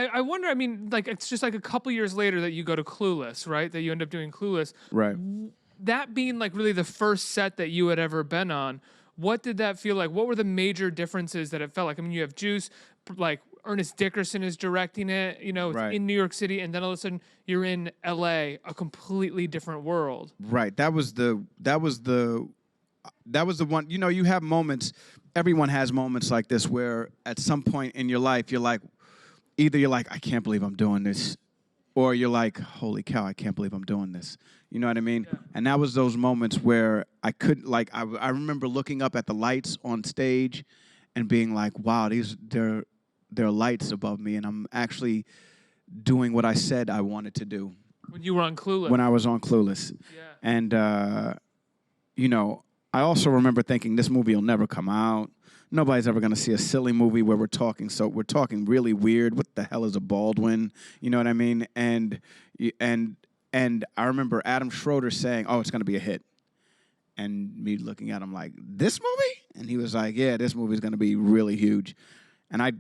I wonder, I mean, like, it's just like a couple years later that you go to Clueless, right? That you end up doing Clueless. Right. That being like really the first set that you had ever been on, what did that feel like? What were the major differences that it felt like? I mean, you have Juice, like Ernest Dickerson is directing it, you know, it's Right. in New York City, and then all of a sudden you're in LA, a completely different world. Right. That was the one. You know, you have moments. Everyone has moments like this where at some point in your life you're like, either you're like, I can't believe I'm doing this, or you're like, holy cow, I can't believe I'm doing this. You know what I mean? Yeah. And that was those moments where I couldn't, like, I remember looking up at the lights on stage and being like, wow, there are lights above me, and I'm actually doing what I said I wanted to do When you were on Clueless. when I was on Clueless. Yeah. And, you know, I also remember thinking this movie will never come out. Nobody's ever going to see a silly movie where we're talking really weird. What the hell is a Baldwin? You know what I mean? And I remember Adam Schroeder saying, "Oh, it's going to be a hit." And me looking at him like, "This movie?" And he was like, "Yeah, this movie's going to be really huge." And I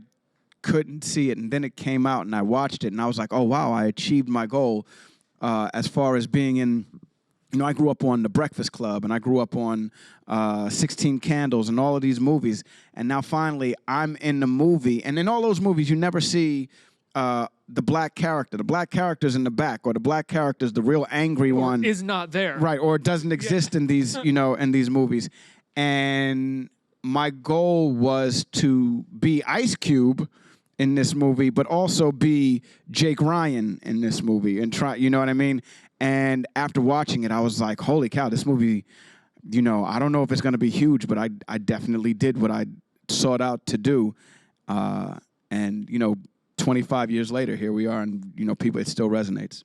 couldn't see it, and then it came out, and I watched it, and I was like, "Oh wow, I achieved my goal." As far as being in, you know, I grew up on The Breakfast Club, and I grew up on 16 Candles and all of these movies. And now finally I'm in the movie. And in all those movies, you never see the black character. The black character's in the back, or the black character's the real angry one. Is not there. Right, or it doesn't exist in these, you know, in these movies. And my goal was to be Ice Cube in this movie, but also be Jake Ryan in this movie and try, you know what I mean? And after watching it, I was like, holy cow, this movie, you know, I don't know if it's going to be huge, but I definitely did what I sought out to do. And, you know, 25 years later, here we are, and, you know, people, it still resonates.